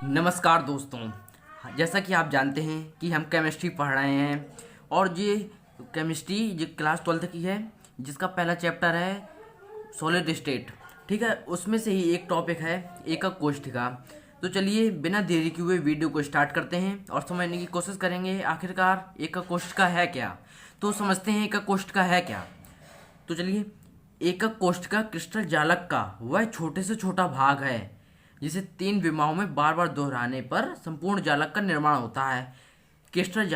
नमस्कार दोस्तों। जैसा कि आप जानते हैं कि हम केमिस्ट्री पढ़ रहे हैं और ये केमिस्ट्री जो क्लास 12 की है, जिसका पहला चैप्टर है सॉलिड स्टेट। ठीक है, उसमें से ही एक टॉपिक है एकक कोष्ठिका। तो चलिए बिना देरी किए हुए वीडियो को स्टार्ट करते हैं और समझने की कोशिश करेंगे आखिरकार एकक कोष्ठिका है क्या। तो समझते हैं एकक कोष्ठिका है क्या। तो चलिए, एकक कोष्ठिका क्रिस्टल जालक का वह छोटे से छोटा भाग है जिसे तीन विमाओं में बार बार दोहराने पर संपूर्ण जालक का निर्माण होता है। क्रिस्टल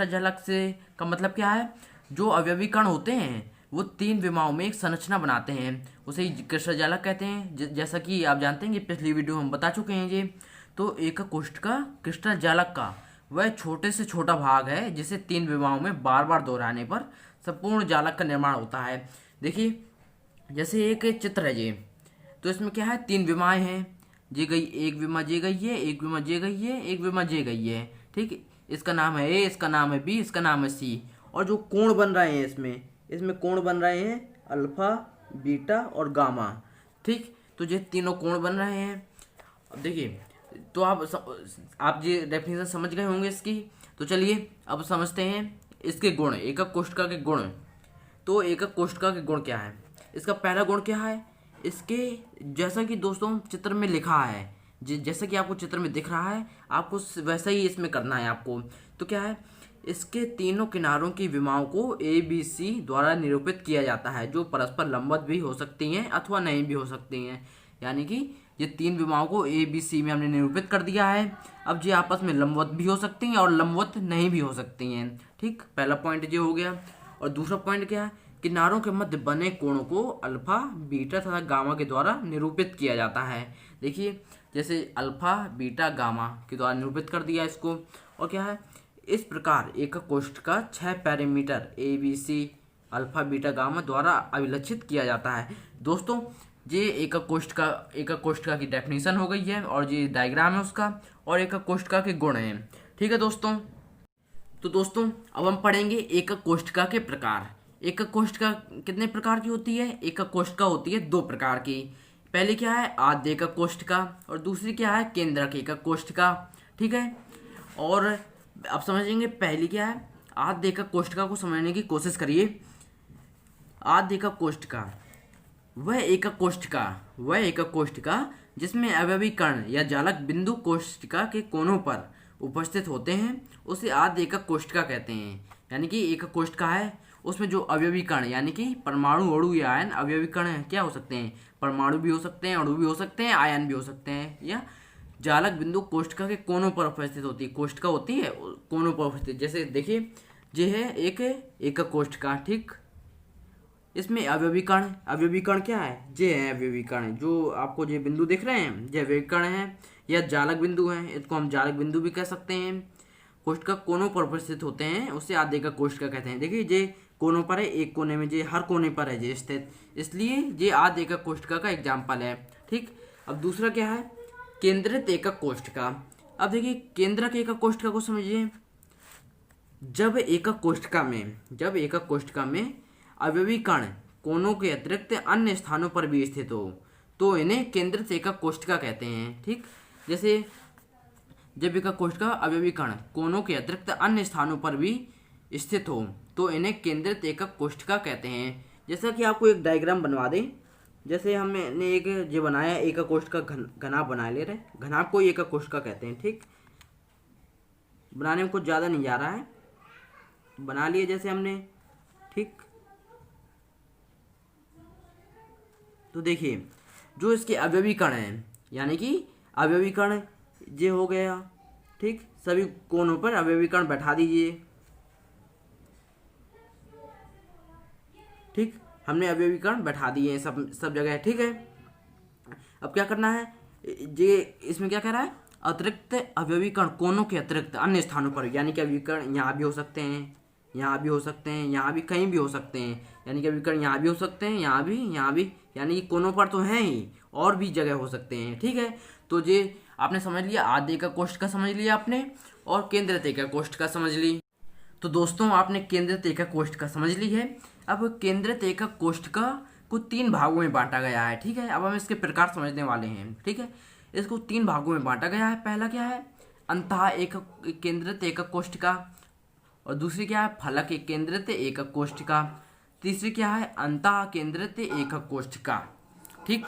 जालक से का मतलब क्या है? जो अवयवी कण होते हैं वो तीन विमाओं में एक संरचना बनाते हैं, उसे ही क्रिस्टल जालक कहते हैं। जैसा कि आप जानते हैं कि पिछली वीडियो हम बता चुके हैं ये। तो एकक कोष्ठिका क्रिस्टल जालक का वह छोटे से छोटा भाग है जिसे तीन विमाओं में बार बार दोहराने पर संपूर्ण जालक का निर्माण होता है। देखिए, जैसे एक चित्र है ये, तो इसमें क्या है, तीन विमाएं हैं। जे गई, एक विमा जे गई है, एक विमा जे गई है, एक विमा जे गई है। ठीक, इसका नाम है ए, इसका नाम है बी, इसका नाम है सी। और जो कोण बन रहे हैं इसमें इसमें कोण बन रहे हैं अल्फा, बीटा और गामा। ठीक, तो ये तीनों कोण बन रहे हैं। अब देखिए, तो आप ये डेफिनेशन समझ गए होंगे इसकी। तो चलिए अब समझते हैं इसके गुण, एकक कोष्ठिका के गुण। तो एकक कोष्ठिका के गुण क्या है? इसका पहला गुण क्या है? इसके जैसा कि दोस्तों चित्र में लिखा है, जैसा कि आपको चित्र में दिख रहा है, आपको वैसा ही इसमें करना है आपको। तो क्या है, इसके तीनों किनारों की विमाओं को ए बी सी द्वारा निरूपित किया जाता है, जो परस्पर लंबवत भी हो सकती हैं अथवा नहीं भी हो सकती हैं। यानी कि ये तीन विमाओं को ए बी सी में हमने निरूपित कर दिया है। अब ये आपस में लंबवत भी हो सकती हैं और लंबवत नहीं भी हो सकती हैं। ठीक, पहला पॉइंट ये हो गया। और दूसरा पॉइंट क्या है? किनारों के मध्य बने कोणों को अल्फा, बीटा तथा गामा के द्वारा निरूपित किया जाता है। देखिए, जैसे अल्फा, बीटा, गामा के द्वारा निरूपित कर दिया इसको। और क्या है, इस प्रकार एकक कोष्ठिका 6 parameter A B C alpha, beta, gamma द्वारा अभिलक्षित किया जाता है। दोस्तों, ये एकक कोष्ठिका की डेफिनेशन हो गई है और ये डायग्राम है उसका, और एकक कोष्ठिका के गुण हैं। ठीक है दोस्तों। तो दोस्तों, अब हम पढ़ेंगे एकक कोष्ठिका के प्रकार। एकक कोष्ठिका कितने प्रकार की होती है? एकक कोष्ठिका होती है दो प्रकार की। पहली क्या है? आद्य एकक कोष्ठिका, और दूसरी क्या है? केंद्रक एकक कोष्ठिका। ठीक है, और अब समझेंगे पहली क्या है। आद्य एकक कोष्ठिका को समझने की कोशिश करिए। आद्य एकक कोष्ठिका वह एकक कोष्ठिका जिसमें अवयवी कण या जालक बिंदु कोष्ठिका के कोनों पर उपस्थित होते हैं, उसे आद्य एकक कोष्ठिका कहते हैं। यानी कि एकक कोष्ठिका है, उसमें जो अवयवी कण यानी कि परमाणु, अणु या आयन अवयवी कण क्या हो सकते हैं? परमाणु भी हो सकते हैं, अणु भी हो सकते हैं, आयन भी हो सकते हैं, या जालक बिंदु कोष्ठिका के कोनों पर उपस्थित होती है। कोष्ठिका होती है कोनों पर उपस्थित। जैसे देखिए, ये है एक एकक कोष्ठिका। ठीक, इसमें अवयवी कण क्या है? ये है अवयवी कण, जो आपको ये बिंदु दिख रहे हैं, ये अवयवी कण है या जालक बिंदु है। इसको हम जालक बिंदु भी कह सकते हैं। कोष्ठिका कोनों पर उपस्थित होते हैं, उसे आद्य एकक कोष्ठिका कहते हैं। देखिए, ये कोनों पर है, एक कोने में, ये हर कोने पर है ये स्थित, इसलिए ये आद्य एकक कोष्ठिका का एग्जाम्पल है। ठीक, अब दूसरा क्या है? केंद्रित एकक कोष्ठिका। अब देखिए, केंद्रक एकक कोष्ठिका को समझिए। जब एकक कोष्ठिका में अवयवी कण कोनों के अतिरिक्त अन्य स्थानों पर भी स्थित हो, तो इन्हें केंद्रित एकक कोष्ठिका कहते हैं। ठीक, जैसे जब एकक कोष्ठिका अवयवी कण कोनों के अतिरिक्त अन्य स्थानों पर भी स्थित हो, तो इन्हें केंद्रित एकक कोष्ठिका कहते हैं। जैसा कि आपको एक डायग्राम बनवा दें, जैसे हमने एक जो बनाया एकक कोष्ठिका घनाभ बना ले रहे, घनाभ को एकक कोष्ठिका कहते हैं। ठीक, बनाने में कुछ ज़्यादा नहीं जा रहा है, बना लिए जैसे हमने। ठीक, तो देखिए, जो इसके अवयवी कण हैं, यानी कि अवयवी कण ये हो गया। ठीक, सभी कोनों पर अवयवी कण बैठा दीजिए। ठीक, हमने अवयवी कण बैठा दिए हैं सब जगह। ठीक है, अब क्या करना है? ये इसमें क्या कह रहा है? अतिरिक्त अवयवी कण कोनों के अतिरिक्त अन्य स्थानों पर, यानी कि अवयवी कण यहाँ भी हो सकते हैं, यहाँ भी हो सकते हैं, यहाँ भी, कहीं भी हो सकते हैं। यानी कि अवयवी कण यहाँ भी हो सकते हैं, यहाँ भी, यानी कि कोनों पर तो हैं ही, और भी जगह हो सकते हैं। ठीक है, तो ये आपने समझ लिया, आद्य एकक कोष्ठिका समझ लिया आपने, और केंद्रित एकक कोष्ठिका समझ ली। तो दोस्तों, आपने केंद्रित एकक कोष्ठिका समझ ली है। अब केंद्रित एकक कोष्ठिका को तीन भागों में बांटा गया है। ठीक है, अब हम इसके प्रकार समझने वाले हैं। ठीक है, इसको 3 भागों में बांटा गया है। पहला क्या है, अंतः एकक केंद्रित एकक कोष्ठिका, और दूसरी क्या है, फलक एक केंद्रित एकक कोष्ठिका, तीसरी क्या है, अंतः केंद्रित एकक कोष्ठिका। ठीक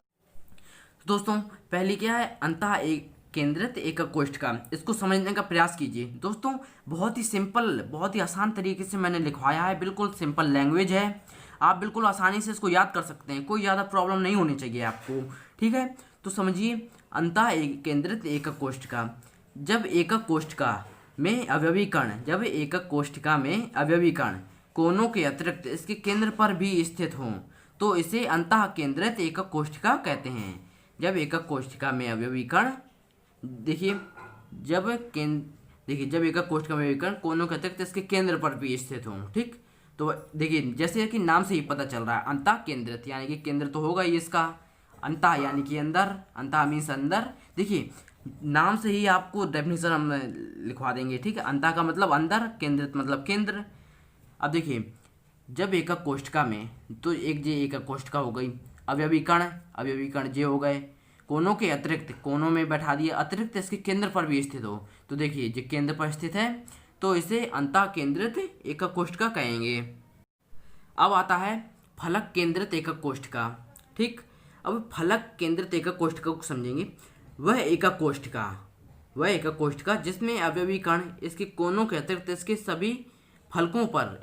दोस्तों, पहली क्या है, अंतः एक केंद्रित एकक कोष्ठिका। इसको समझने का प्रयास कीजिए दोस्तों। बहुत ही सिंपल, बहुत ही आसान तरीके से मैंने लिखवाया है, बिल्कुल सिंपल लैंग्वेज है, आप बिल्कुल आसानी से इसको याद कर सकते हैं, कोई ज़्यादा प्रॉब्लम नहीं होनी चाहिए आपको। ठीक है, तो समझिए, अंतः केंद्रित एकक कोष्ठिका। जब एकक कोष्ठिका में अवयवी कण, जब एकक कोष्ठिका में अवयवी कण कोनों के अतिरिक्त इसके केंद्र पर भी स्थित हों तो इसे अंतः केंद्रित एकक कोष्ठिका कहते हैं। जब एकक कोष्ठिका में अवयवी कण, देखिए जब एकक कोष्ठिका में अवयवी कण कोनों के अतिरिक्त इसके केंद्र पर भी स्थित हों। ठीक, तो देखिए जैसे कि नाम से ही पता चल रहा है, अंतः केंद्रित यानी कि केंद्र तो होगा ही इसका, अंतः यानी कि अंदर, अंतः मीन्स अंदर। देखिए नाम से ही आपको डेफिनेशन हम लिखवा देंगे। ठीक है, अंतः का मतलब अंदर, केंद्रित मतलब केंद्र। अब देखिए, जब एकक कोष्ठिका में, तो एक जे एकक कोष्ठिका हो गई, अवयवी कण जे हो गए, कोनों के अतिरिक्त, कोनों में बैठा दिया, अतिरिक्त इसके केंद्र पर भी स्थित हो, तो देखिए जो केंद्र पर स्थित है तो इसे अंतः केंद्रित एकक कोष्ठिका कहेंगे। अब आता है फलक केंद्रित एकक कोष्ठिका। ठीक, अब फलक केंद्रित एकक कोष्ठिका को समझेंगे। वह एकक कोष्ठिका जिसमें अवयवी कण इसके कोनों के अतिरिक्त इसके सभी फलकों पर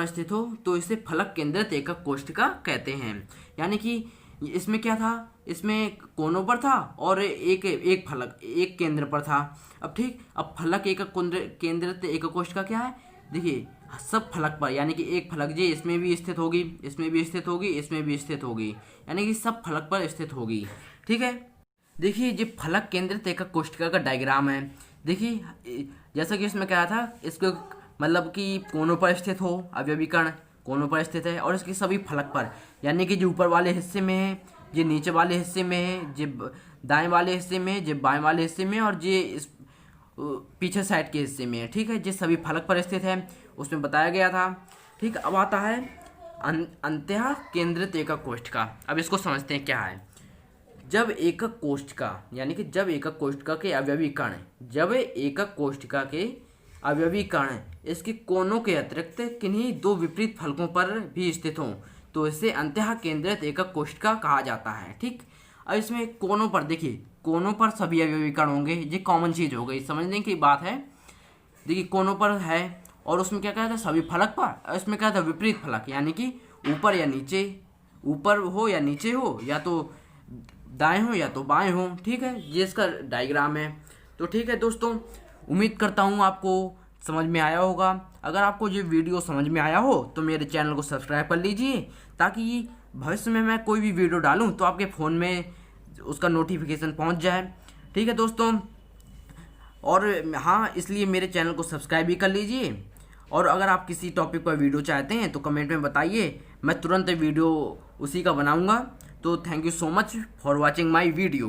स्थित हो, तो इसे फलक केंद्रित एकक कोष्ठिका कहते हैं। यानी कि इसमें क्या था, इसमें कोनों पर था और एक फलक एक केंद्र पर था। अब ठीक, अब फलक एकक केंद्रित एकक कोष्ठिका क्या है, देखिए सब फलक पर, यानी कि एक फलक जे इसमें भी स्थित होगी, इसमें भी स्थित होगी, इसमें भी स्थित होगी, यानी कि सब फलक पर स्थित होगी। ठीक है, देखिए ये फलक केंद्रित एकक कोष्ठिका का डायग्राम है। देखिए जैसा कि इसमें क्या था, इसको मतलब कि कोनों पर स्थित हो, अवयवी कण कोनों पर स्थित है और इसके सभी फलक पर, यानी कि जो ऊपर वाले हिस्से में है, जो नीचे वाले हिस्से में है, जो दाएं वाले हिस्से में है, जो बाएं वाले हिस्से में है, और जो इस पीछे साइड के हिस्से में है। ठीक है, जो सभी फलक पर स्थित है उसमें बताया गया था। ठीक, अब आता है अंतः केंद्रित एकक कोष्ठिका। अब इसको समझते हैं क्या है। जब एकक कोष्ठिका, यानी कि जब एकक कोष्ठिका के अवयवी कण इसके कोनों के अतिरिक्त किन्हीं दो विपरीत फलकों पर भी स्थित हों तो इसे अंतः केंद्रित एकक कोष्ठिका कहा जाता है। ठीक, अब इसमें कोनों पर, देखिए कोनों पर सभी अवयवी कण होंगे, ये कॉमन चीज हो गई, समझने की बात है। देखिए कोनों पर है और उसमें क्या कहता है, सभी फलक पर, इसमें क्या था, विपरीत फलक, यानी कि ऊपर या नीचे, ऊपर हो या नीचे हो, या तो दाएं हो या तो बाएं हो। ठीक है, ये इसका डायग्राम है। तो ठीक है दोस्तों, उम्मीद करता हूँ आपको समझ में आया होगा। अगर आपको ये वीडियो समझ में आया हो तो मेरे चैनल को सब्सक्राइब कर लीजिए, ताकि भविष्य में मैं कोई भी वीडियो डालूँ तो आपके फ़ोन में उसका नोटिफिकेशन पहुँच जाए। ठीक है दोस्तों, और हाँ, इसलिए मेरे चैनल को सब्सक्राइब भी कर लीजिए। और अगर आप किसी टॉपिक पर वीडियो चाहते हैं तो कमेंट में बताइए, मैं तुरंत वीडियो उसी का बनाऊँगा। तो thank you so much for watching my video.